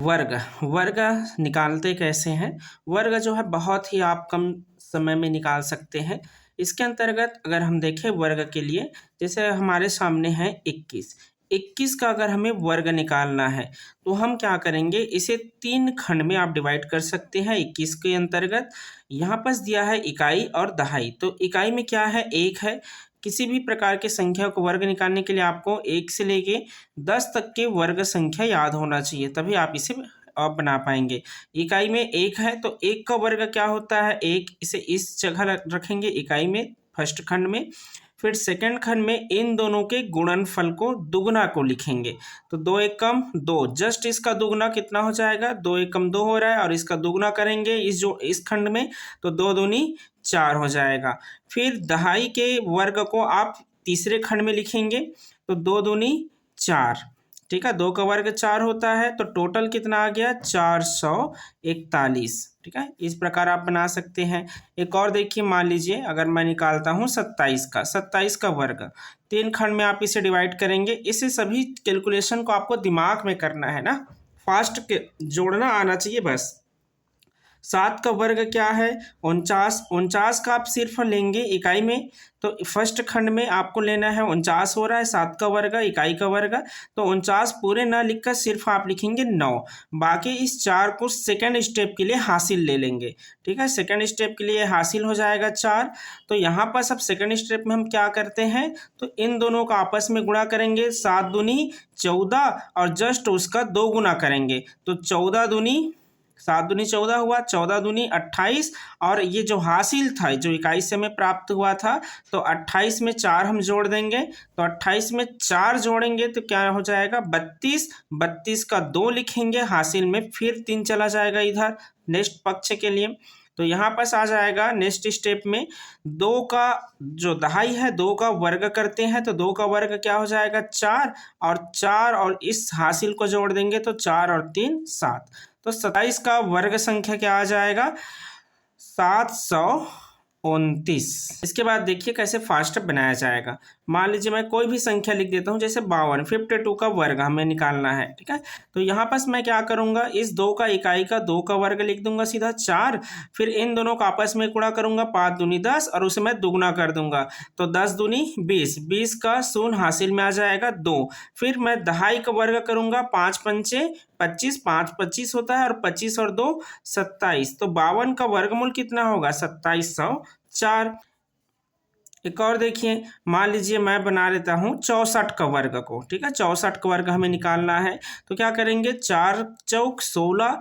वर्ग वर्ग निकालते कैसे हैं। वर्ग जो है बहुत ही आप कम समय में निकाल सकते हैं। इसके अंतर्गत अगर हम देखें वर्ग के लिए, जैसे हमारे सामने है 21। 21 का अगर हमें वर्ग निकालना है तो हम क्या करेंगे, इसे 3 खंड में आप डिवाइड कर सकते हैं। 21 के अंतर्गत यहाँ पर दिया है इकाई और दहाई। तो इकाई में क्या है, 1 है। किसी भी प्रकार के संख्या को वर्ग निकालने के लिए आपको 1 से लेके 10 तक के वर्ग संख्या याद होना चाहिए, तभी आप इसे आप बना पाएंगे। इकाई में 1 है तो 1 का वर्ग क्या होता है, 1। इसे इस जगह रखेंगे इकाई में, फर्स्ट खंड में। फिर सेकंड खंड में इन दोनों के गुणनफल को, दुगुना को लिखेंगे। तो 2 एकम 2, जस्ट इसका दुगुना कितना हो जाएगा, 2 एकम 2 हो रहा है और इसका दुगुना करेंगे इस खंड में तो 2 दूनी 4 हो जाएगा। फिर दहाई के वर्ग को आप तीसरे खंड में लिखेंगे तो 2 दूनी 4, ठीक है। 2 का वर्ग 4 होता है तो टोटल कितना आ गया, 441, ठीक है। इस प्रकार आप बना सकते हैं। एक और देखिए, मान लीजिए अगर मैं निकालता हूँ 27 का वर्ग, 3 खंड में आप इसे डिवाइड करेंगे। इसे सभी कैलकुलेशन को आपको दिमाग में करना है ना, फास्ट के जोड़ना आना चाहिए बस। 7 का वर्ग क्या है, 49 का आप सिर्फ लेंगे इकाई में, तो फर्स्ट खंड में आपको लेना है 49 हो रहा है, 7 का वर्ग इकाई का वर्ग। तो 49 पूरे ना लिखकर सिर्फ आप लिखेंगे 9। बाकी इस 4 को सेकंड स्टेप के लिए हासिल ले लेंगे, ठीक है। सेकंड स्टेप के लिए हासिल हो जाएगा 4। तो यहाँ पर सब सेकंड स्टेप में हम क्या करते हैं, तो इन दोनों का आपस में गुणा करेंगे। 7 दूनी 14 और जस्ट उसका 2 गुना करेंगे तो 14 दूनी 7 दूनी 14 हुआ, 14 दूनी 28। और ये जो हासिल था, जो इकाई से हमें प्राप्त हुआ था, तो 28 में 4 हम जोड़ देंगे। तो 28 में 4 जोड़ेंगे तो क्या हो जाएगा, 32। 32 का 2 लिखेंगे हासिल में, फिर 3 चला जाएगा इधर नेक्स्ट पक्ष के लिए। तो यहाँ पास आ जाएगा नेक्स्ट स्टेप में 2 का जो दहाई है 2 का वर्ग करते हैं, तो 2 का वर्ग क्या हो जाएगा, 4। और 4 और इस हासिल को जोड़ देंगे तो 4 और 3 7। तो 27 का वर्ग संख्या क्या आ जाएगा, 729। इसके बाद देखिए कैसे फास्ट बनाया जाएगा। मान लीजिए मैं कोई भी संख्या लिख देता हूँ, जैसे 52, 52 का वर्ग हमें निकालना है, ठीक है। तो यहाँ पास मैं क्या करूँगा, इस 2 का इकाई का 2 का वर्ग लिख दूंगा सीधा 4। फिर इन दोनों का आपस में गुणा करूंगा, 5 दूनी 10 और उसे मैं दुगुना कर दूंगा तो 10 दूनी 20, 20 का शून्य हासिल में आ जाएगा 2। फिर मैं दहाई का वर्ग करूंगा, 5 पंचे 25, 5 25 होता है और 25 और 2 27। तो 52 का वर्गमूल कितना होगा, 2704। एक और देखिए, मान लीजिए मैं बना लेता हूँ 64 का वर्ग को, ठीक है। 64 का वर्ग हमें निकालना है तो क्या करेंगे, 4 चौक 16,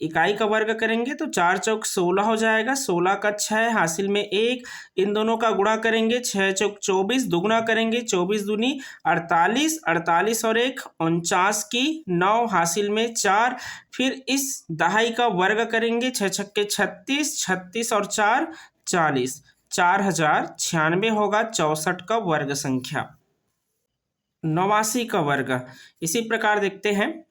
इकाई का वर्ग करेंगे तो 4 चौक 16 हो जाएगा। 16 का 6 हासिल में 1, इन दोनों का गुणा करेंगे, 6 चौक 24, दुगुना करेंगे 24 दूनी 48, 48 और 1 49 की 9 हासिल में 4। फिर इस दहाई का वर्ग करेंगे, 6 छक्के 36, 36 और 4 40, 4096 होगा 64 का वर्ग संख्या। 89 का वर्ग इसी प्रकार देखते हैं,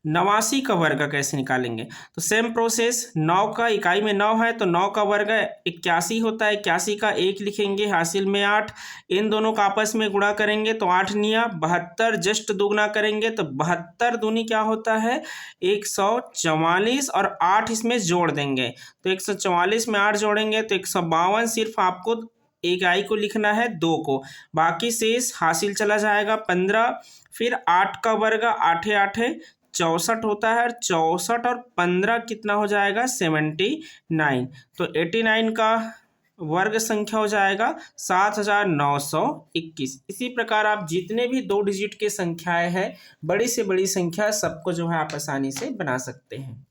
89 का वर्ग कैसे निकालेंगे। तो सेम प्रोसेस, 9 का इकाई में 9 है तो 9 का वर्ग 81 होता है, 81 का 1 लिखेंगे हासिल में 8। इन दोनों का आपस में गुणा करेंगे तो 8 निया 72, जस्ट दुगुना करेंगे तो 72 दूनी क्या होता है, 144 और 8 इसमें जोड़ देंगे तो 144 में 8 जोड़ेंगे तो 152। सिर्फ आपको इकाई को लिखना है 2 को, बाकी शेष हासिल चला जाएगा 15। फिर 8 का वर्ग 8 8 64 होता है और 64 और 15 कितना हो जाएगा, 79। तो 89 का वर्ग संख्या हो जाएगा 7921। इसी प्रकार आप जितने भी 2 डिजिट के संख्याएं हैं, बड़ी से बड़ी संख्या सबको जो है आप आसानी से बना सकते हैं।